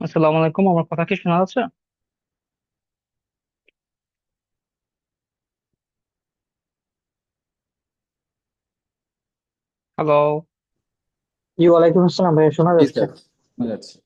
আসসালামু আলাইকুম, আমার কথা কি শোনা যাচ্ছে? হ্যালো। জি, ওয়ালাইকুম আসসালাম ভাইয়া, শোনা জি যাচ্ছে? স্যার, শোনা যাচ্ছে।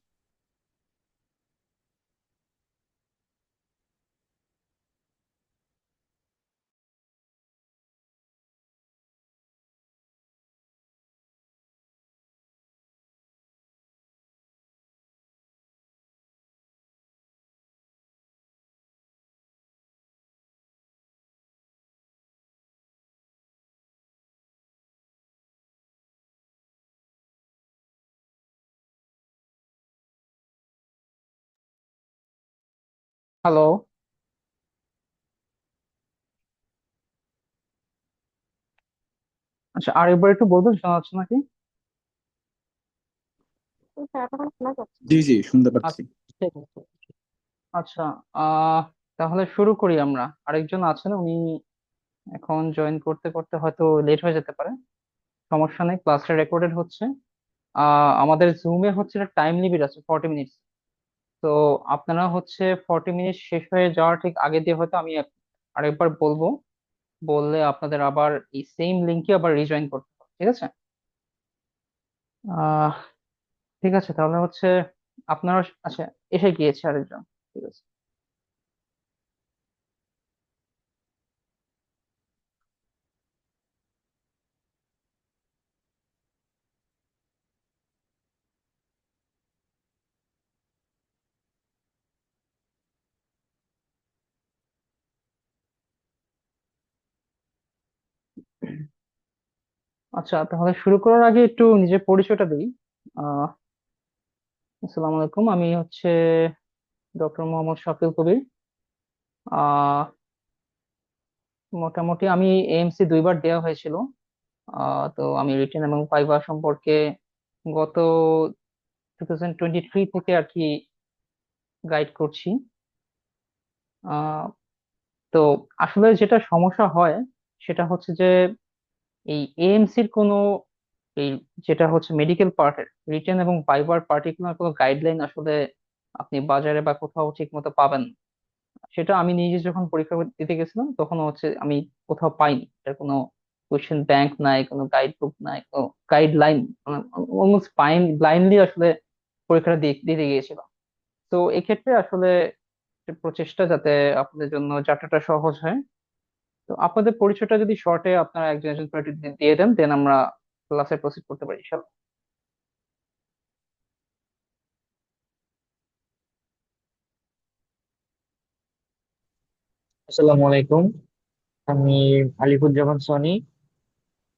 হ্যালো। আচ্ছা, আরেকবার একটু বলবেন, শোনা যাচ্ছে নাকি? স্যার এতক্ষণ শোনা যাচ্ছে। জি জি, শুনতে পাচ্ছি। আচ্ছা, ঠিক আছে। আচ্ছা, তাহলে শুরু করি আমরা। আরেকজন আছেন, উনি এখন জয়েন করতে করতে হয়তো লেট হয়ে যেতে পারে। সমস্যা নেই, ক্লাসটা রেকর্ডেড হচ্ছে। আমাদের জুমে হচ্ছে টাইম লিমিট আছে 40 মিনিট। তো আপনারা হচ্ছে 40 মিনিট শেষ হয়ে যাওয়ার ঠিক আগে দিয়ে হয়তো আমি আরেকবার বলবো। বললে আপনাদের আবার এই সেম লিঙ্কে আবার রিজয়েন করতে হবে, ঠিক আছে? আহ ঠিক আছে, তাহলে হচ্ছে আপনারা, আচ্ছা, এসে গিয়েছে আরেকজন। ঠিক আছে। আচ্ছা, তাহলে শুরু করার আগে একটু নিজের পরিচয়টা দিই। আহ আসসালামু আলাইকুম, আমি হচ্ছে ডক্টর মোহাম্মদ শাফিল কবির। আহ মোটামুটি আমি এএমসি 2বার দেওয়া হয়েছিল। তো আমি রিটেন এবং ভাইভা সম্পর্কে গত 2023 থেকে আর কি গাইড করছি। আহ তো আসলে যেটা সমস্যা হয় সেটা হচ্ছে যে এই এএমসির কোনো এই যেটা হচ্ছে মেডিকেল পার্টের রিটেন এবং ভাইবার পার্টিকুলার কোনো গাইডলাইন আসলে আপনি বাজারে বা কোথাও ঠিক মতো পাবেন না। সেটা আমি নিজে যখন পরীক্ষা দিতে গেছিলাম তখন হচ্ছে আমি কোথাও পাইনি, এটার কোনো কোয়েশ্চেন ব্যাংক নাই, কোনো গাইড বুক নাই, কোনো গাইডলাইন। অলমোস্ট ব্লাইন্ডলি আসলে পরীক্ষাটা দিতে গিয়েছিলাম। তো এক্ষেত্রে আসলে একটা প্রচেষ্টা যাতে আপনাদের জন্য যাত্রাটা সহজ হয়। তো আপনাদের পরিচয়টা যদি শর্টে আপনারা একজন একজন করে দিয়ে দেন, দেন আমরা ক্লাসে প্রসিড করতে পারি সব। আসসালামু আলাইকুম। আমি আলিফুজ্জামান সনি।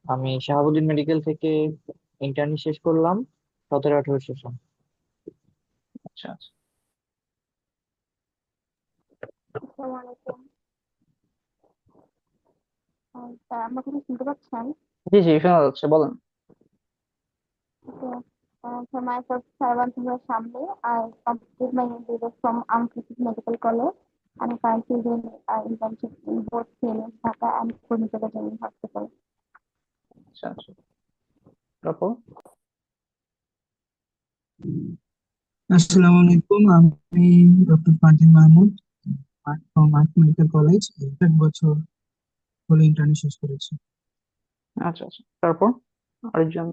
আমি শাহাবুদ্দিন মেডিকেল থেকে ইন্টার্নি শেষ করলাম 17-18 সেশন। আচ্ছা আচ্ছা। আসসালামু আলাইকুম। স্যার আমার কথা শুনতে পাচ্ছেন? জি জি, শোনা যাচ্ছে, বলেন। Okay. So myself, Saravansubha Shamli. I completed my MBA from Amkriti Medical College. I'm currently doing internship in both CMS Dhaka and Pune General Hospital. আচ্ছা আচ্ছা, তারপর? আসসালামু আলাইকুম, আমি doctor Fardin Mahmud from art medical college. এক বছর হলো ইন্টার্নি শেষ করেছি। আচ্ছা আচ্ছা, তারপর আরেকজন।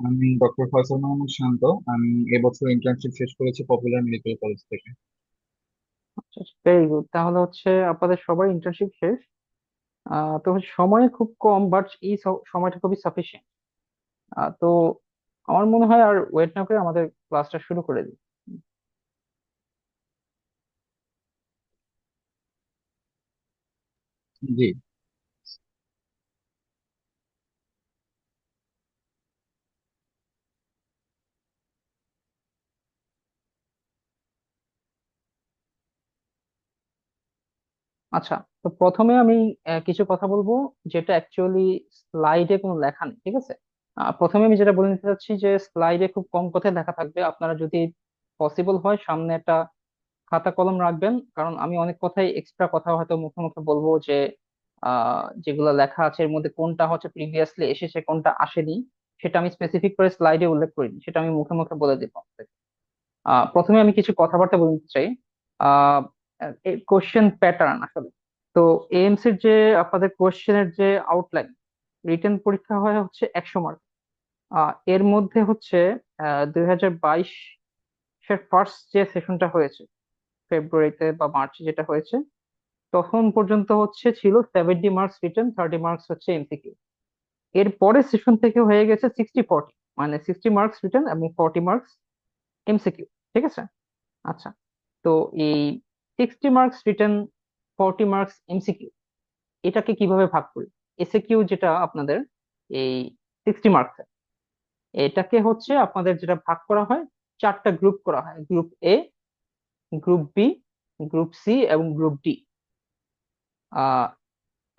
আমি ডক্টর ফয়সাল মাহমুদ শান্ত। আমি এবছর ইন্টার্নশিপ শেষ করেছি পপুলার মেডিকেল কলেজ থেকে। আচ্ছা আচ্ছা, ভেরি গুড। তাহলে হচ্ছে আপনাদের সবাই ইন্টার্নশিপ শেষ। তো হচ্ছে সময় খুব কম, বাট এই সময়টা খুবই সাফিসিয়েন্ট। তো আমার মনে হয় আর ওয়েট না করে আমাদের ক্লাসটা শুরু করে দিই। জি। আচ্ছা, তো প্রথমে আমি কিছু কথা বলবো যেটা অ্যাকচুয়ালি স্লাইডে কোনো লেখা নেই, ঠিক আছে? প্রথমে আমি যেটা বলে নিতে চাচ্ছি যে স্লাইডে খুব কম কথাই লেখা থাকবে। আপনারা যদি পসিবল হয় সামনে একটা খাতা কলম রাখবেন, কারণ আমি অনেক কথাই এক্সট্রা কথা হয়তো মুখে মুখে বলবো যে যেগুলো লেখা আছে এর মধ্যে কোনটা হচ্ছে প্রিভিয়াসলি এসেছে কোনটা আসেনি, সেটা আমি স্পেসিফিক করে স্লাইডে উল্লেখ করিনি, সেটা আমি মুখে মুখে বলে দিব আপনাকে। প্রথমে আমি কিছু কথাবার্তা বলতে চাই। আহ কোশ্চেন প্যাটার্ন আসলে, তো এএমসির যে আপনাদের কোশ্চেনের যে আউটলাইন, রিটেন পরীক্ষা হয় হচ্ছে 100 মার্ক। এর মধ্যে হচ্ছে 2022-এর ফার্স্ট যে সেশনটা হয়েছে, ফেব্রুয়ারিতে বা মার্চে যেটা হয়েছে, তখন পর্যন্ত হচ্ছে ছিল 70 মার্কস রিটেন, 30 মার্কস হচ্ছে এমসিকিউ। এর পরের সেশন থেকে হয়ে গেছে 60-40, মানে 60 মার্কস রিটেন এবং 40 মার্কস এমসিকিউ। ঠিক আছে? আচ্ছা, তো এই 60 মার্কস রিটেন, 40 মার্কস এমসিকিউ, এটাকে কিভাবে ভাগ করি? এসএকিউ যেটা আপনাদের এই 60 মার্কস, এটাকে হচ্ছে আপনাদের যেটা ভাগ করা হয়, 4টা গ্রুপ করা হয়: group A, group B, group C এবং গ্রুপ ডি।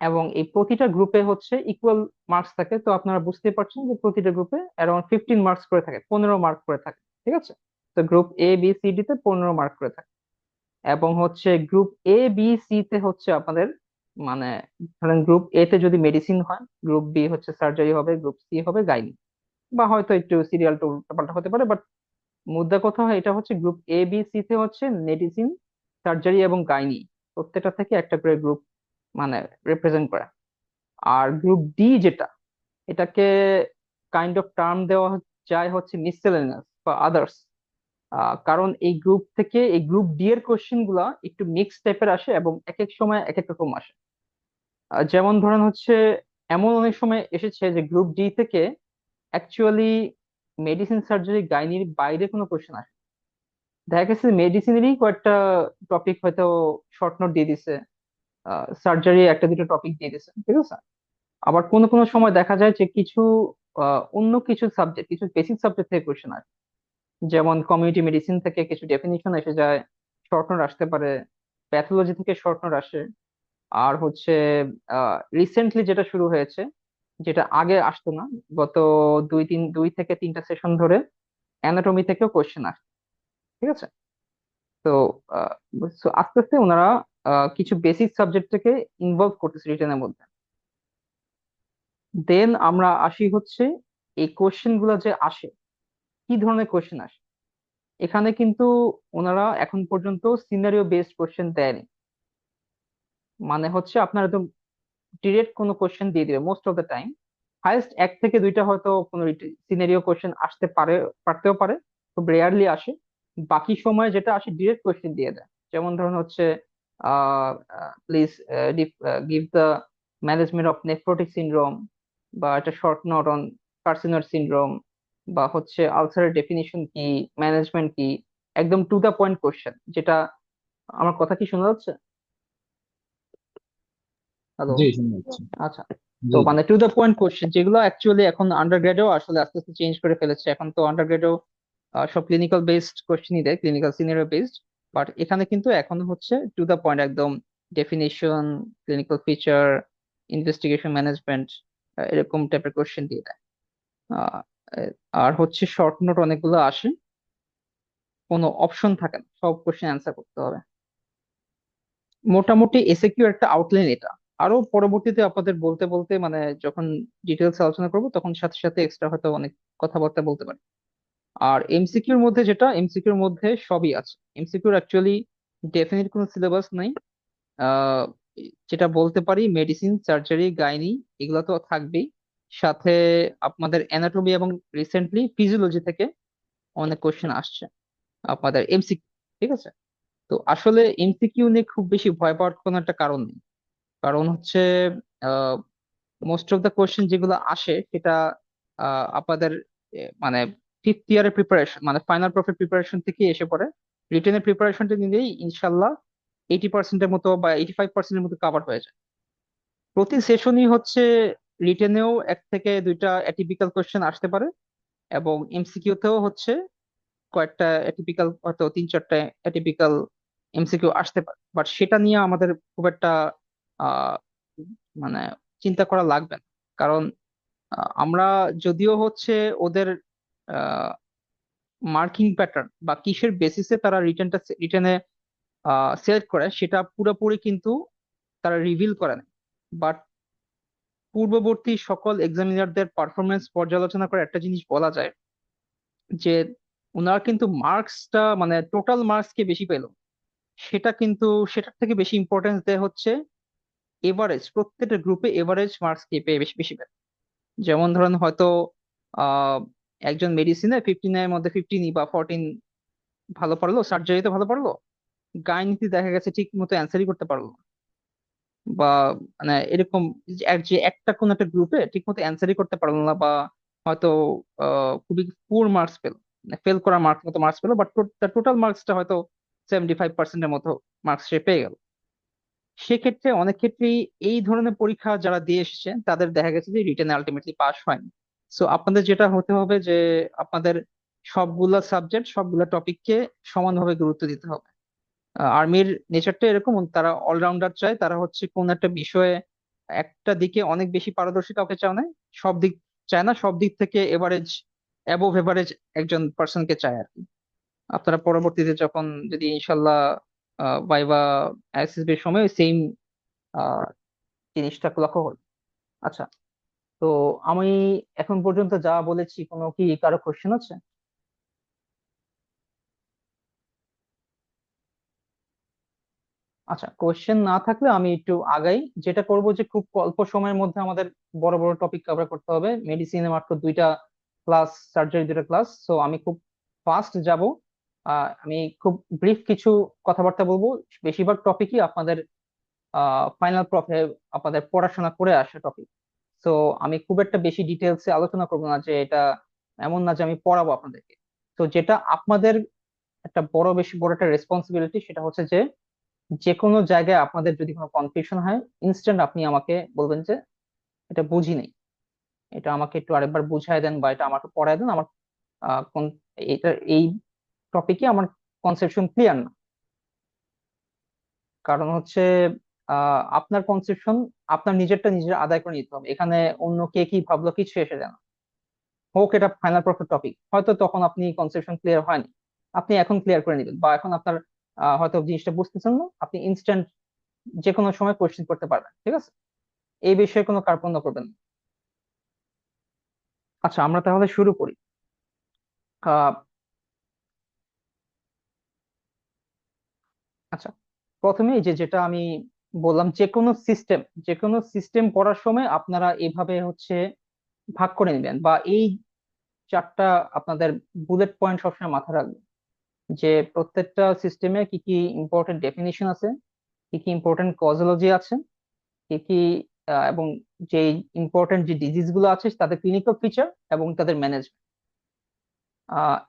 এবং এই প্রতিটা গ্রুপে হচ্ছে ইকুয়াল মার্কস থাকে। তো আপনারা বুঝতে পারছেন যে প্রতিটা গ্রুপে অ্যারাউন্ড 15 মার্কস করে থাকে, 15 মার্ক করে থাকে। ঠিক আছে? তো group A B C D তে 15 মার্ক করে থাকে। এবং হচ্ছে গ্রুপ এ বি সি তে হচ্ছে আপনাদের, মানে ধরেন গ্রুপ এ তে যদি মেডিসিন হয়, গ্রুপ বি হচ্ছে সার্জারি হবে, গ্রুপ সি হবে গাইনি, বা হয়তো একটু সিরিয়ালটা উল্টাপাল্টা হতে পারে, বাট মুদ্রা কথা হয় এটা হচ্ছে গ্রুপ এ বি সি তে হচ্ছে মেডিসিন, সার্জারি এবং গাইনি, প্রত্যেকটা থেকে একটা করে গ্রুপ মানে রিপ্রেজেন্ট করে। আর গ্রুপ ডি যেটা, এটাকে কাইন্ড অফ টার্ম দেওয়া যায় হচ্ছে মিসসেলেনিয়াস বা আদার্স। কারণ এই গ্রুপ থেকে এই গ্রুপ ডি এর কোশ্চেন গুলা একটু মিক্স টাইপের আসে এবং এক এক সময় এক এক রকম আসে। যেমন ধরেন হচ্ছে, এমন অনেক সময় এসেছে যে গ্রুপ ডি থেকে অ্যাকচুয়ালি মেডিসিন, সার্জারি, গাইনির বাইরে কোনো কোশ্চেন আসে। দেখা গেছে মেডিসিনেরই কয়েকটা টপিক হয়তো শর্ট নোট দিয়ে দিছে, সার্জারি একটা দুটো টপিক দিয়ে দিছে। ঠিক আছে? আবার কোনো কোনো সময় দেখা যায় যে কিছু অন্য কিছু সাবজেক্ট, কিছু বেসিক সাবজেক্ট থেকে কোশ্চেন আসে। যেমন কমিউনিটি মেডিসিন থেকে কিছু ডেফিনিশন এসে যায়, শর্ট নোট আসতে পারে। প্যাথোলজি থেকে শর্ট নোট আসে। আর হচ্ছে রিসেন্টলি যেটা শুরু হয়েছে, যেটা আগে আসতো না, গত 2 থেকে 3টা সেশন ধরে অ্যানাটমি থেকেও কোশ্চেন আসে। ঠিক আছে? তো আহ, so আস্তে আস্তে ওনারা কিছু বেসিক সাবজেক্ট থেকে ইনভলভ করতেছে রিটেনের মধ্যে। দেন আমরা আসি হচ্ছে এই কোশ্চেন গুলো যে আসে, কি ধরনের কোশ্চেন আসে। এখানে কিন্তু ওনারা এখন পর্যন্ত সিনারিও বেসড কোশ্চেন দেয়নি। মানে হচ্ছে আপনার একদম ডিরেক্ট কোনো কোশ্চেন দিয়ে দিবে most of the time. Highest 1 থেকে 2টা হয়তো কোনো সিনারিও কোশ্চেন আসতে পারে, পারতেও পারে, খুব রেয়ারলি আসে। বাকি সময় যেটা আসে ডিরেক্ট কোশ্চেন দিয়ে দেয়। যেমন ধরুন হচ্ছে please give the management of nephrotic syndrome, বা একটা শর্ট নোট অন কার্সিনোর সিনড্রোম, বা হচ্ছে আলসারের ডেফিনিশন কি, ম্যানেজমেন্ট কি। একদম টু দা পয়েন্ট কোশ্চেন যেটা। আমার কথা কি শোনা যাচ্ছে? হ্যালো? জি, শুনে যাচ্ছি। আচ্ছা, তো জি জি। মানে টু দ্য পয়েন্ট কোশ্চেন যেগুলো অ্যাকচুয়ালি এখন আন্ডারগ্রেডেও আসলে আস্তে আস্তে চেঞ্জ করে ফেলেছে। এখন তো আন্ডারগ্রেডেও সব ক্লিনিক্যাল বেসড কোশ্চেনই দেয়, ক্লিনিক্যাল সিনারিও বেসড। বাট এখানে কিন্তু এখনো হচ্ছে টু দ্য পয়েন্ট, একদম definition, clinical feature, investigation management, এরকম টাইপের কোশ্চেন দিয়ে দেয়। আহ, আর হচ্ছে শর্ট নোট অনেকগুলো আসে, কোনো অপশন থাকে না, সব কোশ্চেন অ্যান্সার করতে হবে। মোটামুটি এসএকিউ একটা আউটলাইন এটা। আরো পরবর্তীতে আপনাদের বলতে বলতে, মানে যখন ডিটেলস আলোচনা করবো, তখন সাথে সাথে এক্সট্রা হয়তো অনেক কথাবার্তা বলতে পারি। আর এমসিকিউর মধ্যে যেটা, এমসিকিউর মধ্যে সবই আছে। এমসিকিউর অ্যাকচুয়ালি ডেফিনিট কোনো সিলেবাস নাই। আহ যেটা বলতে পারি, মেডিসিন, সার্জারি, গাইনি, এগুলো তো থাকবেই। সাথে আপনাদের অ্যানাটমি এবং রিসেন্টলি ফিজিওলজি থেকে অনেক কোশ্চেন আসছে আপনাদের এমসিকিউ। ঠিক আছে? তো আসলে এমসিকিউ নিয়ে খুব বেশি ভয় পাওয়ার কোনো একটা কারণ নেই। কারণ হচ্ছে মোস্ট অফ দ্য কোশ্চেন যেগুলো আসে সেটা আপনাদের মানে 5th ইয়ারের প্রিপারেশন, মানে ফাইনাল প্রফের প্রিপারেশন থেকে এসে পড়ে। রিটেনের প্রিপারেশনটা নিলেই ইনশাল্লাহ 80%-এর মতো বা 85%-এর মতো কাভার হয়ে যায়। প্রতি সেশনই হচ্ছে রিটেনেও 1 থেকে 2টা অ্যাটিপিক্যাল কোশ্চেন আসতে পারে, এবং এমসিকিউ তেও হচ্ছে কয়েকটা অ্যাটিপিক্যাল, হয়তো 3-4টা অ্যাটিপিক্যাল এমসিকিউ আসতে পারে। বাট সেটা নিয়ে আমাদের খুব একটা আহ মানে চিন্তা করা লাগবে না। কারণ আমরা যদিও হচ্ছে ওদের মার্কিং প্যাটার্ন বা কিসের বেসিসে তারা রিটেনে সিলেক্ট করে সেটা পুরোপুরি কিন্তু তারা রিভিল করে না। বাট পূর্ববর্তী সকল এক্সামিনারদের পারফরমেন্স পর্যালোচনা করে একটা জিনিস বলা যায় যে ওনারা কিন্তু মার্কসটা মানে টোটাল মার্কস কে বেশি পেল, সেটা কিন্তু সেটার থেকে বেশি ইম্পর্টেন্স দেয় হচ্ছে এভারেজ, প্রত্যেকটা গ্রুপে এভারেজ মার্কস কে পেয়ে বেশি বেশি পেল। যেমন ধরেন হয়তো আহ একজন মেডিসিনে 59 এর মধ্যে 15 বা 14 ভালো পারলো, সার্জারিতে ভালো পারলো, গাইনিতে দেখা গেছে ঠিক মতো অ্যান্সারই করতে পারলো না। বা মানে এরকম যে একটা কোন একটা গ্রুপে ঠিক মতো অ্যান্সারই করতে পারলো না, বা হয়তো খুবই পুর মার্কস পেলো, ফেল করার মতো মার্কস পেলো, বাট তার টোটাল মার্কসটা হয়তো 75%-এর মতো মার্কস সে পেয়ে গেল। সেক্ষেত্রে অনেক ক্ষেত্রেই এই ধরনের পরীক্ষা যারা দিয়ে এসেছে তাদের দেখা গেছে যে রিটেনে আলটিমেটলি পাস হয়নি। সো আপনাদের যেটা হতে হবে যে আপনাদের সবগুলা সাবজেক্ট সবগুলা টপিককে সমানভাবে গুরুত্ব দিতে হবে। আর্মির নেচারটা এরকম, তারা অলরাউন্ডার চায়, তারা হচ্ছে কোন একটা বিষয়ে একটা দিকে অনেক বেশি পারদর্শী কাউকে চায় না, সব দিক চায় না, সব দিক থেকে এভারেজ, অ্যাবোভ এভারেজ একজন পার্সনকে চায় আর কি। আপনারা পরবর্তীতে যখন যদি ইনশাল্লাহ ভাইবা এসএসবির সময় সেম জিনিসটা লক্ষ্য করবেন। আচ্ছা, তো আমি এখন পর্যন্ত যা বলেছি কোনো কি কারো কোশ্চেন আছে? আচ্ছা, কোশ্চেন না থাকলে আমি একটু আগাই। যেটা করব যে খুব অল্প সময়ের মধ্যে আমাদের বড় বড় টপিক কভার করতে হবে, মেডিসিনে মাত্র দুইটা ক্লাস, সার্জারি দুইটা ক্লাস, সো আমি খুব ফাস্ট যাব। আমি খুব ব্রিফ কিছু কথাবার্তা বলবো। বেশিরভাগ টপিকই আপনাদের ফাইনাল আপনাদের পড়াশোনা করে আসা টপিক। তো আমি খুব একটা বেশি ডিটেলসে আলোচনা করবো না, যে এটা এমন না যে আমি পড়াবো আপনাদেরকে। তো যেটা আপনাদের একটা বেশি বড় একটা রেসপন্সিবিলিটি, সেটা হচ্ছে যে যে কোনো জায়গায় আপনাদের যদি কোনো কনফিউশন হয়, ইনস্ট্যান্ট আপনি আমাকে বলবেন যে এটা বুঝি নেই, এটা আমাকে একটু আরেকবার বুঝাই দেন, বা এটা আমাকে পড়ায় দেন, আমার এটা এই টপিকে আমার কনসেপশন ক্লিয়ার না। কারণ হচ্ছে আপনার কনসেপশন আপনার নিজেরটা নিজের আদায় করে নিতে হবে, এখানে অন্য কে কি ভাবলো কিছু এসে যায় না। হোক এটা ফাইনাল প্রফেট টপিক, হয়তো তখন আপনি কনসেপশন ক্লিয়ার হয়নি, আপনি এখন ক্লিয়ার করে নেবেন, বা এখন আপনার হয়তো জিনিসটা বুঝতেছেন না, আপনি ইনস্ট্যান্ট যে কোনো সময় কোশ্চেন করতে পারবেন, ঠিক আছে? এই বিষয়ে কোনো কার্পণ্য করবেন না। আচ্ছা, আমরা তাহলে শুরু করি। আহ আচ্ছা, প্রথমে এই যে যেটা আমি বললাম, যে কোনো সিস্টেম পড়ার সময় আপনারা এভাবে হচ্ছে ভাগ করে নেবেন, বা এই চারটা আপনাদের বুলেট পয়েন্ট সবসময় মাথায় রাখবেন, যে প্রত্যেকটা সিস্টেমে কি কি ইম্পর্টেন্ট ডেফিনিশন আছে, কি কি ইম্পর্টেন্ট কজোলজি আছে, কি কি এবং যে ইম্পর্টেন্ট যে ডিজিজ গুলো আছে তাদের ক্লিনিক্যাল ফিচার এবং তাদের ম্যানেজমেন্ট।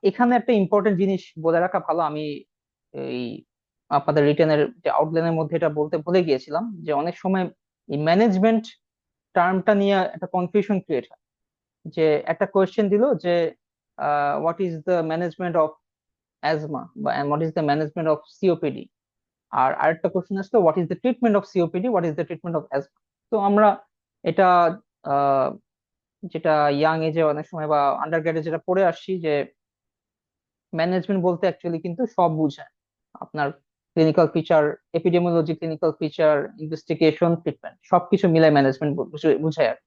এখানে একটা ইম্পর্টেন্ট জিনিস বলে রাখা ভালো, আমি এই আপনাদের রিটেনের যে আউটলাইনের মধ্যে এটা বলতে ভুলে গিয়েছিলাম, যে অনেক সময় এই ম্যানেজমেন্ট টার্মটা নিয়ে একটা কনফিউশন ক্রিয়েট হয়। যে একটা কোয়েশ্চেন দিল যে what is the management of asthma, বা what is the management of COPD. আর আরেকটা কোশ্চেন আসতো what is the treatment of COPD, what is the treatment of asthma. তো আমরা এটা আহ, যেটা ইয়াং এজে অনেক সময় বা আন্ডার গ্রেডে যেটা পড়ে আসছি, যে ম্যানেজমেন্ট বলতে অ্যাকচুয়ালি কিন্তু সব বুঝায়, আপনার clinical feature, epidemiology, clinical feature, investigation, treatment সবকিছু মিলাই ম্যানেজমেন্ট বুঝায় আর।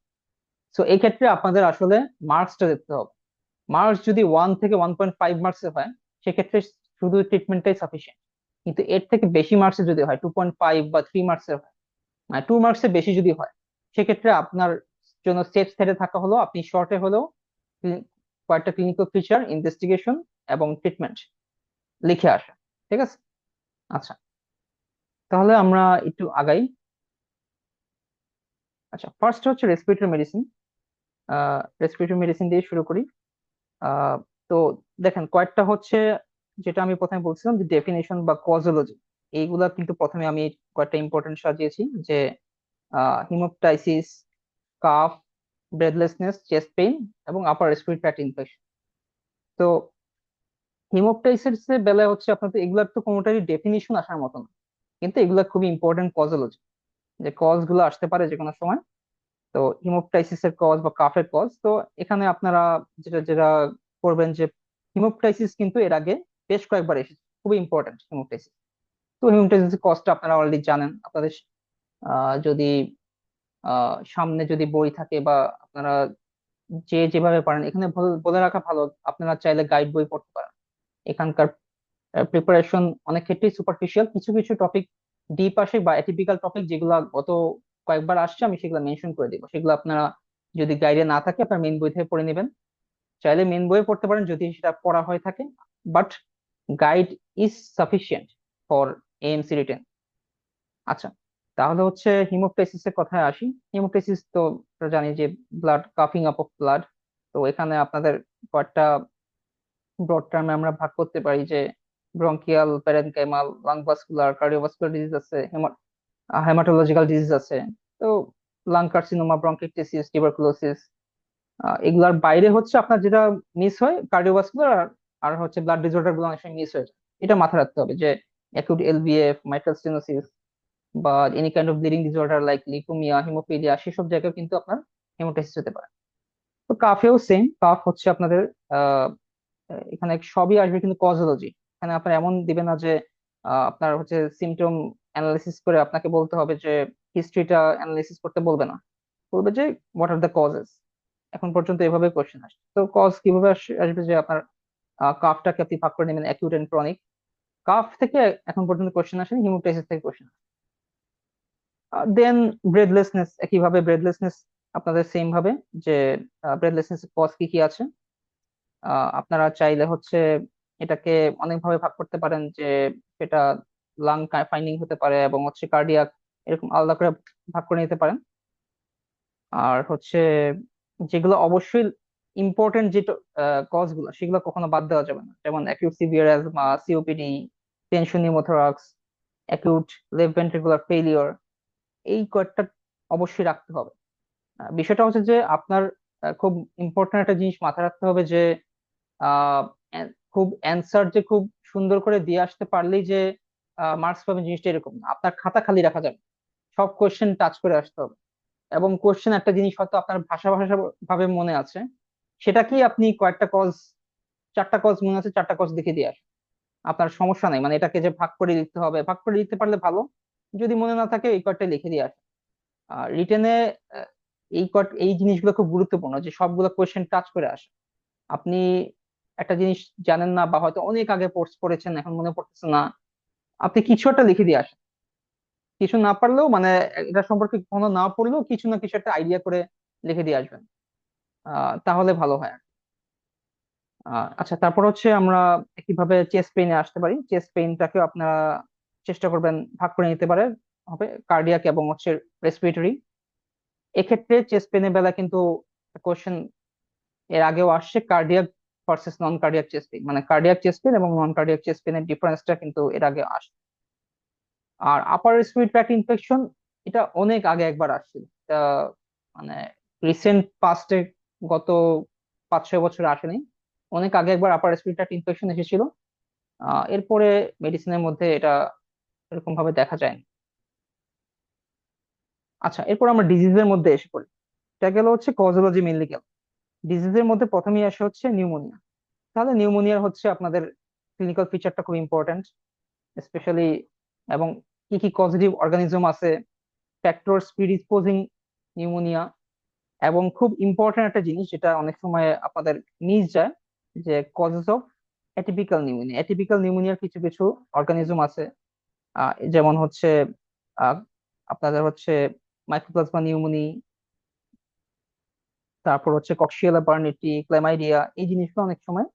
তো এই ক্ষেত্রে আপনাদের আসলে মার্কসটা দেখতে হবে। মার্কস যদি 1 থেকে 1.5 মার্কসে হয়, সেক্ষেত্রে শুধু ট্রিটমেন্টটাই সাফিসিয়েন্ট। কিন্তু এর থেকে বেশি মার্কসে যদি হয়, 2.5 বা 3 মার্কসে হয়, মানে 2 মার্কসে বেশি যদি হয়, সেক্ষেত্রে আপনার জন্য সেফ সাইডে থাকা হলো আপনি শর্টে হলেও কয়েকটা ক্লিনিক্যাল ফিচার, ইনভেস্টিগেশন এবং ট্রিটমেন্ট লিখে আসা, ঠিক আছে? আচ্ছা, তাহলে আমরা একটু আগাই। আচ্ছা, ফার্স্ট হচ্ছে রেসপিরেটরি মেডিসিন। রেসপিরেটরি মেডিসিন দিয়ে শুরু করি। আহ তো দেখেন, কয়েকটা হচ্ছে যেটা আমি প্রথমে বলছিলাম যে ডেফিনেশন বা কজোলজি, এইগুলা কিন্তু প্রথমে আমি কয়েকটা ইম্পর্টেন্ট সাজিয়েছি, যে হিমোপটাইসিস, কাফ, ব্রেথলেসনেস, চেস্ট পেইন এবং আপার রেসপিরেটরি ট্র্যাক্ট ইনফেকশন। তো হিমোপটাইসিস এর বেলায় হচ্ছে আপনাদের এগুলার তো কোনোটারই ডেফিনিশন আসার মতো না, কিন্তু এগুলা খুবই ইম্পর্টেন্ট কজোলজি, যে কজ গুলো আসতে পারে যে কোনো সময়। তো হিমোপটাইসিস এর কজ বা কাফের কজ, তো এখানে আপনারা যেটা যেটা করবেন, যে হিমোপটাইসিস কিন্তু এর আগে বেশ কয়েকবার এসেছে, খুবই ইম্পর্টেন্ট হিমোপটাইসিস। তো হিমোপটাইসিস কজটা আপনারা অলরেডি জানেন। আপনাদের যদি সামনে যদি বই থাকে, বা আপনারা যে যেভাবে পারেন, এখানে বলে রাখা ভালো, আপনারা চাইলে গাইড বই পড়তে পারেন। এখানকার প্রিপারেশন অনেক ক্ষেত্রেই সুপারফিশিয়াল, কিছু কিছু টপিক ডিপ আসে বা অ্যাটিপিক্যাল টপিক যেগুলো গত কয়েকবার আসছে, আমি সেগুলো মেনশন করে দিব। সেগুলো আপনারা যদি গাইডে না থাকে আপনার মেন বই থেকে পড়ে নেবেন। চাইলে মেন বইয়ে পড়তে পারেন যদি সেটা পড়া হয়ে থাকে, but guide is sufficient for AMC written. আচ্ছা, তাহলে হচ্ছে হিমোপ্টাইসিস এর কথায় আসি। হিমোপ্টাইসিস তো আমরা জানি যে ব্লাড কাফিং আপ অফ ব্লাড। তো এখানে আপনাদের কয়েকটা ব্রড টার্মে আমরা ভাগ করতে পারি যে bronchial, parenchymal, lung vascular, cardiovascular disease আছে, হেমাটোলজিক্যাল ডিজিজ আছে। তো লাং কার্সিনোমা, ব্রঙ্কিটিসিস, টিউবারকুলোসিস, এগুলার বাইরে হচ্ছে আপনার যেটা মিস হয় কার্ডিওভাস্কুলার আর আর হচ্ছে ব্লাড ডিসঅর্ডার গুলো অনেক সময় মিস হয়ে যায়। এটা মাথায় রাখতে হবে যে অ্যাকিউট এলভিএফ, মাইট্রাল স্টেনোসিস বা any kind of bleeding disorder like leukaemia, haemophilia, সেসব জায়গায় কিন্তু আপনার হেমোটাইসিস হতে পারে। তো কাফেও সেম, কাফ হচ্ছে আপনাদের আহ এখানে সবই আসবে কিন্তু কজোলজি। এখানে আপনার এমন দিবে না যে আপনার হচ্ছে সিমটম অ্যানালিসিস করে আপনাকে বলতে হবে যে হিস্ট্রিটা অ্যানালিসিস করতে বলবে না, বলবে যে হোয়াট আর দ্য কজেস। এখন পর্যন্ত এভাবে কোশ্চেন আসে। তো কজ কিভাবে আসবে যে আপনার কাফটাকে আপনি ভাগ করে নেবেন অ্যাকিউট এন্ড ক্রনিক। কাফ থেকে এখন পর্যন্ত কোশ্চেন আসেনি, হিমোটাইসিস থেকে কোশ্চেন। দেন ব্রেথলেসনেস, একইভাবে ব্রেথলেসনেস আপনাদের সেম ভাবে যে ব্রেথলেসনেস কজ কি কি আছে। আপনারা চাইলে হচ্ছে এটাকে অনেকভাবে ভাগ করতে পারেন যে সেটা লাং ফাইন্ডিং হতে পারে এবং হচ্ছে কার্ডিয়াক, এরকম আলাদা করে ভাগ করে নিতে পারেন। আর হচ্ছে যেগুলো অবশ্যই ইম্পর্টেন্ট যে কজ গুলো সেগুলো কখনো বাদ দেওয়া যাবে না, যেমন acute severe asthma, COPD, tension pneumothorax, acute left ventricular failure, এই কয়েকটা অবশ্যই রাখতে হবে। বিষয়টা হচ্ছে যে আপনার খুব ইম্পর্টেন্ট একটা জিনিস মাথায় রাখতে হবে যে আহ খুব অ্যান্সার যে খুব সুন্দর করে দিয়ে আসতে পারলেই যে মার্কস পাবেন জিনিসটা এরকম না। আপনার খাতা খালি রাখা যাবে না। সব কোশ্চেন টাচ করে আসতে হবে। এবং কোশ্চেন একটা জিনিস হয়তো আপনার ভাষা ভাষা ভাবে মনে আছে, সেটা কি আপনি কয়েকটা কজ, চারটা কজ মনে আছে, চারটা কজ দেখে দিয়ে আসেন, আপনার সমস্যা নাই। মানে এটাকে যে ভাগ করে লিখতে হবে, ভাগ করে লিখতে পারলে ভালো। যদি মনে না থাকে এই কয়েকটা লিখে দিয়ে আসেন। আর রিটেনে এই জিনিসগুলো খুব গুরুত্বপূর্ণ যে সবগুলো কোশ্চেন টাচ করে আসে। আপনি একটা জিনিস জানেন না বা হয়তো অনেক আগে পড়েছেন এখন মনে পড়তেছে না, আপনি কিছু একটা লিখে দিয়ে আসেন। কিছু না পারলেও মানে এটা সম্পর্কে কোনো না পড়লেও কিছু না কিছু একটা আইডিয়া করে লিখে দিয়ে আসবেন। তাহলে ভালো হয় আর কি। আচ্ছা, তারপর হচ্ছে আমরা কিভাবে চেস্ট পেইনে আসতে পারি। চেস্ট পেইনটাকেও আপনারা চেষ্টা করবেন ভাগ করে নিতে পারে হবে কার্ডিয়াক এবং হচ্ছে রেসপিরেটরি। এক্ষেত্রে চেস্ট পেইনের বেলা কিন্তু কোশ্চেন এর আগেও আসছে, কার্ডিয়াক ভার্সেস নন কার্ডিয়াক চেস্ট পেইন, মানে কার্ডিয়াক চেস্ট পেইন এবং নন কার্ডিয়াক চেস্ট পেইনের ডিফারেন্সটা কিন্তু এর আগে আসে। আর আপার রেসপিরেটরি ট্র্যাক্ট ইনফেকশন, এটা অনেক আগে একবার আসছিল। এটা মানে রিসেন্ট পাস্টে, গত 5-6 বছর আসেনি। অনেক আগে একবার আপার রেসপিরেটরি ট্র্যাক্ট ইনফেকশন এসেছিল। এরপরে মেডিসিনের মধ্যে এটা এরকম ভাবে দেখা যায়নি। আচ্ছা, এরপর আমরা ডিজিজের মধ্যে এসে পড়ি। এটা গেল হচ্ছে কজোলজি মেইনলি গেল। ডিজিজের মধ্যে প্রথমেই আসে হচ্ছে নিউমোনিয়া। তাহলে নিউমোনিয়ার হচ্ছে আপনাদের ক্লিনিক্যাল ফিচারটা খুব ইম্পর্টেন্ট, স্পেশালি এবং কি কি কজেটিভ অর্গানিজম আছে, ফ্যাক্টরস প্রিডিসপোজিং নিউমোনিয়া, এবং খুব ইম্পর্টেন্ট একটা জিনিস যেটা অনেক সময় আপনাদের মিস যায়, যে causes of atypical pneumonia. Atypical নিউমোনিয়ার কিছু কিছু অর্গানিজম আছে, যেমন হচ্ছে আহ, আপনাদের হচ্ছে মাইক্রোপ্লাজমা নিউমোনি, তারপর হচ্ছে কক্সিয়েলা বার্নেটি, ক্ল্যামাইডিয়া, এই জিনিসগুলো অনেক সময়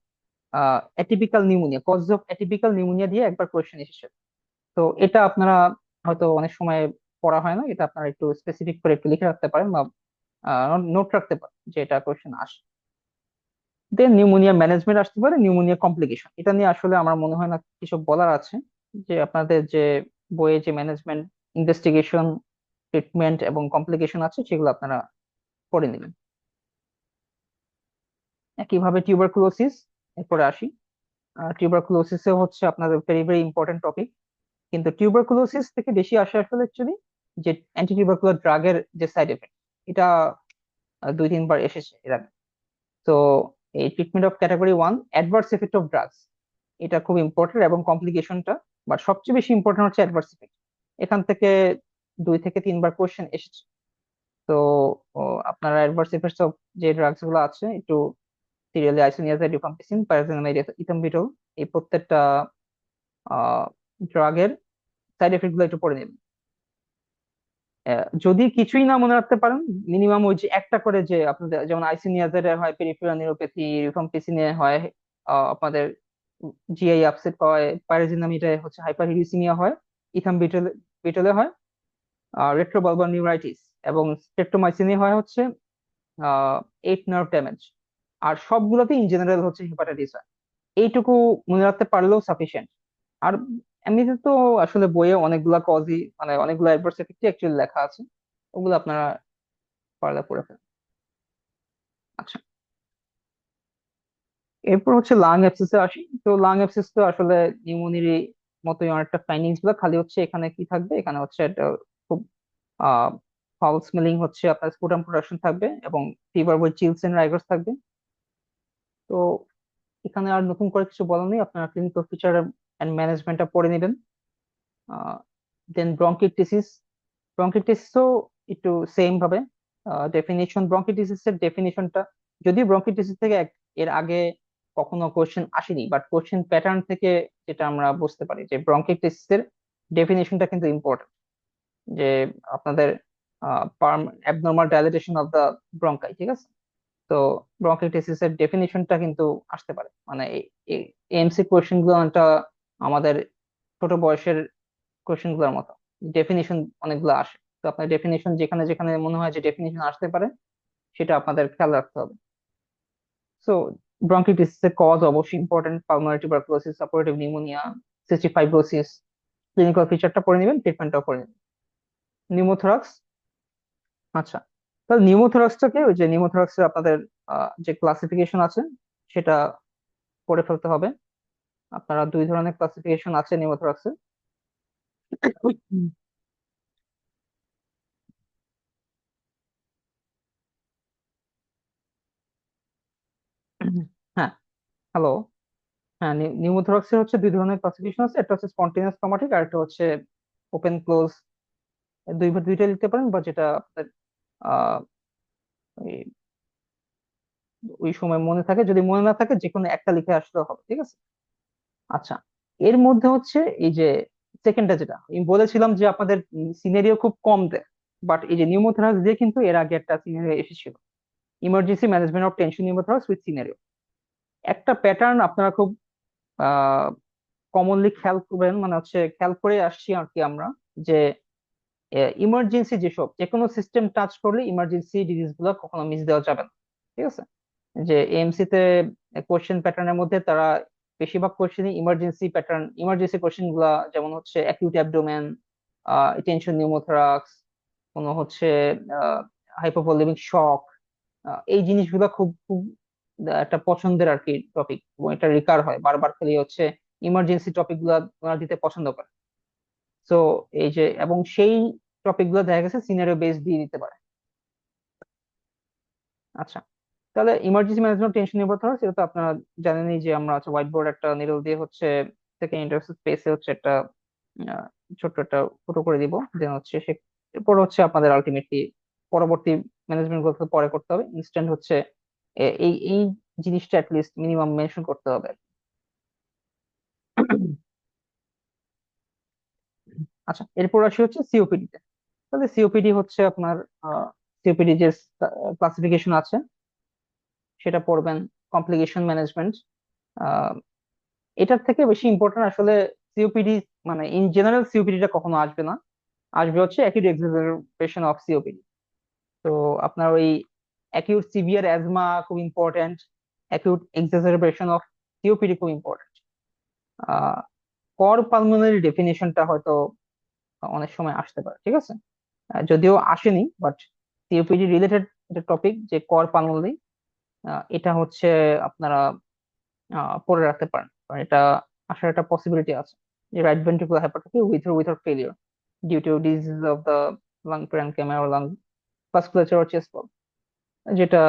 atypical pneumonia, cause of atypical pneumonia দিয়ে একবার কোয়েশ্চেন এসেছে। তো এটা আপনারা হয়তো অনেক সময় পড়া হয় না, এটা আপনারা একটু স্পেসিফিক করে একটু লিখে রাখতে পারেন বা নোট রাখতে পারেন যে এটা কোয়েশ্চেন আসে। দেন নিউমোনিয়া ম্যানেজমেন্ট আসতে পারে, নিউমোনিয়া কমপ্লিকেশন। এটা নিয়ে আসলে আমার মনে হয় না কিছু বলার আছে। যে আপনাদের যে বইয়ে যে ম্যানেজমেন্ট, ইনভেস্টিগেশন, ট্রিটমেন্ট এবং কমপ্লিকেশন আছে সেগুলো আপনারা পড়ে নেবেন। একইভাবে টিউবারকুলোসিস, এরপরে আসি। টিউবারকুলোসিসে হচ্ছে আপনাদের ভেরি ভেরি ইম্পর্টেন্ট টপিক। কিন্তু টিউবারকুলোসিস থেকে বেশি আসে আসলে অ্যাকচুয়ালি যে অ্যান্টি টিউবারকুলার ড্রাগের যে সাইড এফেক্ট, এটা 2-3 বার এসেছে এর আগে। তো এই treatment of category 1 adverse effect of drugs, এটা খুব ইম্পর্টেন্ট এবং কমপ্লিকেশনটা, বাট সবচেয়ে বেশি ইম্পর্টেন্ট হচ্ছে অ্যাডভার্স এফেক্ট। এখান থেকে 2 থেকে 3 বার কোশ্চেন এসেছে। তো আপনারা অ্যাডভার্স এফেক্টস অফ যে ড্রাগস গুলো আছে একটু সিরিয়ালি আইসোনিয়াজাইড, রিফাম্পিসিন, পাইরাজিনামাইড, ইথাম্বিটল, এই প্রত্যেকটা ড্রাগের সাইড এফেক্ট গুলো একটু পড়ে নেবেন। যদি কিছুই না মনে রাখতে পারেন, মিনিমাম ওই যে একটা করে, যে আপনাদের যেমন আইসিনিয়াজের হয় পেরিফেরাল নিউরোপ্যাথি, রিফাম্পিসিনে হয় আপনাদের জিআই আপসেট হয়, পাইরোজিনামিডে হচ্ছে হাইপারহিউরিসিমিয়া হয়, ইথাম বিটলে হয় রেট্রোবালবার নিউরাইটিস, এবং স্ট্রেপ্টোমাইসিনে হয় হচ্ছে এইট নার্ভ ড্যামেজ। আর সবগুলোতে ইন জেনারেল হচ্ছে হেপাটাইটিস হয়। এইটুকু মনে রাখতে পারলেও সাফিসিয়েন্ট। আর এমনিতে তো আসলে বইয়ে অনেকগুলা কজই, মানে অনেকগুলো অ্যাডভার্স এফেক্টই অ্যাকচুয়ালি লেখা আছে, ওগুলো আপনারা পারলে পড়ে ফেলেন। আচ্ছা, এরপর হচ্ছে লাং অ্যাবসেসে আসি। তো লাং অ্যাবসেস তো আসলে নিউমোনিরই মতোই অনেকটা ফাইন্ডিংস গুলো, খালি হচ্ছে এখানে কি থাকবে, এখানে হচ্ছে একটা খুব ফাউল স্মেলিং হচ্ছে আপনার স্পুটাম প্রোডাকশন থাকবে, এবং ফিভার উইথ চিলস এন্ড রাইগার্স থাকবে। তো এখানে আর নতুন করে কিছু বলার নেই, আপনারা ক্লিনিক্যাল ফিচার এন্ড ম্যানেজমেন্টটা পড়ে নেবেন। দেন ব্রঙ্কিটিসিস, ব্রঙ্কিটিসও একটু সেম ভাবে ডেফিনিশন, ব্রঙ্কিটিসিসের ডেফিনিশনটা, যদিও ব্রঙ্কিটিসিস থেকে এর আগে কখনো কোশ্চেন আসেনি, বাট কোশ্চেন প্যাটার্ন থেকে যেটা আমরা বুঝতে পারি যে ব্রঙ্কিটিসিসের ডেফিনিশনটা কিন্তু ইম্পর্টেন্ট। যে আপনাদের abnormal dilatation of the bronchi, ঠিক আছে? তো ব্রঙ্কিটিসিস এর ডেফিনিশনটা কিন্তু আসতে পারে, মানে এমসি কোশ্চেন গুলো অনেকটা আমাদের ছোট বয়সের কোশ্চেন গুলোর মতো, ডেফিনিশন অনেকগুলো আসে। তো আপনার ডেফিনিশন যেখানে যেখানে মনে হয় যে ডেফিনিশন আসতে পারে, সেটা আপনাদের খেয়াল রাখতে হবে। সো ব্রঙ্কিটিসিস এর কজ অবশ্যই important, pulmonary tuberculosis, suppurative pneumonia, cystic fibrosis. Clinical ফিচারটা পড়ে নেবেন, ট্রিটমেন্টটাও পড়ে নেবেন। নিউমোথোরাক্স, আচ্ছা, তাহলে নিউমোথোরাক্সটাকে, ওই যে নিউমোথোরাক্সের আপনাদের যে ক্লাসিফিকেশন আছে সেটা পড়ে ফেলতে হবে। আপনারা দুই ধরনের ক্লাসিফিকেশন আছে নিউমোথোরাক্সের। হ্যাঁ, হ্যালো। হ্যাঁ, নিউমোথোরাক্সের হচ্ছে দুই ধরনের ক্লাসিফিকেশন আছে, একটা হচ্ছে স্পন্টেনিয়াস ট্রমাটিক, আর একটা হচ্ছে ওপেন ক্লোজ। দুইটা লিখতে পারেন, বা যেটা আপনাদের আহ ওই ওই সময় মনে থাকে, যদি মনে না থাকে যে কোনো একটা লিখে আসলেও হবে, ঠিক আছে? আচ্ছা, এর মধ্যে হচ্ছে এই যে সেকেন্ডটা, যেটা আমি বলেছিলাম যে আপনাদের সিনারিও খুব কম দেয়, বাট এই যে নিউমোথোরাক্স দিয়ে কিন্তু এর আগে একটা সিনারিও এসেছিল, emergency management of tension pneumothorax with scenario. একটা প্যাটার্ন আপনারা খুব কমনলি খেয়াল করবেন, মানে হচ্ছে খেয়াল করে আসছি আর কি আমরা, যে ইমার্জেন্সি যেসব, যে কোনো সিস্টেম টাচ করলে ইমার্জেন্সি ডিজিজ গুলো কখনো মিস দেওয়া যাবে না, ঠিক আছে? যে এএমসি তে কোশ্চেন প্যাটার্নের মধ্যে তারা বেশিরভাগ কোশ্চেনই ইমার্জেন্সি প্যাটার্ন, ইমার্জেন্সি কোশ্চেন গুলা, যেমন হচ্ছে অ্যাকিউট অ্যাবডোমেন, টেনশন নিউমোথোরাক্স, কোনো হচ্ছে হাইপোভলিমিক শক, এই জিনিসগুলো খুব খুব একটা পছন্দের আর কি টপিক, এবং এটা রিকার হয় বারবার, খালি হচ্ছে ইমার্জেন্সি টপিক গুলা ওরা দিতে পছন্দ করে। তো এই যে, এবং সেই টপিক গুলো দেখা গেছে সিনারিও বেস দিয়ে দিতে পারে। আচ্ছা, তাহলে ইমার্জেন্সি ম্যানেজমেন্ট টেনশন নির্ভর সেটা তো আপনারা জানেনই, যে আমরা হচ্ছে হোয়াইট বোর্ড একটা নিডল দিয়ে হচ্ছে সেকেন্ড ইন্টারেস্ট স্পেসে হচ্ছে একটা আহ, ছোট্ট একটা ফটো করে দিব, দেন হচ্ছে সে, এরপর হচ্ছে আপনাদের আলটিমেটলি পরবর্তী ম্যানেজমেন্ট গুলো পরে করতে হবে, ইনস্ট্যান্ট হচ্ছে এই এই জিনিসটা অ্যাটলিস্ট মিনিমাম মেনশন করতে হবে। আচ্ছা, এরপর আসি হচ্ছে সিওপিডি তে। তাহলে সিওপিডি হচ্ছে আপনার সিওপিডি যে ক্লাসিফিকেশন আছে সেটা পড়বেন, কমপ্লিকেশন ম্যানেজমেন্ট। এটার থেকে বেশি ইম্পর্টেন্ট আসলে সিওপিডি, মানে ইন জেনারেল সিওপিডিটা কখনো আসবে না, আসবে হচ্ছে অ্যাকিউট এক্সারবেশন অফ সিওপিডি। তো আপনার ওই অ্যাকিউট সিভিয়ার অ্যাজমা খুব important, acute exacerbation of COPD খুব ইম্পর্টেন্ট। কর পালমোনারি ডেফিনেশনটা হয়তো অনেক সময় আসতে পারে, ঠিক আছে? যদিও আসেনি, বাট সিওপিডি রিলেটেড একটা টপিক, যে কর পালমোনারি, এটা হচ্ছে আপনারা পড়ে রাখতে পারেন, কারণ এটা আসার একটা পসিবিলিটি আছে, যে right ventricular hypertrophy with or without failure due to disease of the lung parenchyma or lung vasculature or chest wall, যেটা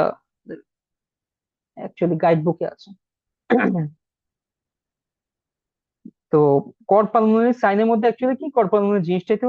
অ্যাকচুয়ালি গাইড বুকে আছে। তো কর পালমোনারি সাইনের মধ্যে অ্যাকচুয়ালি কি, কর পালমোনারি জিনিসটাই হচ্ছে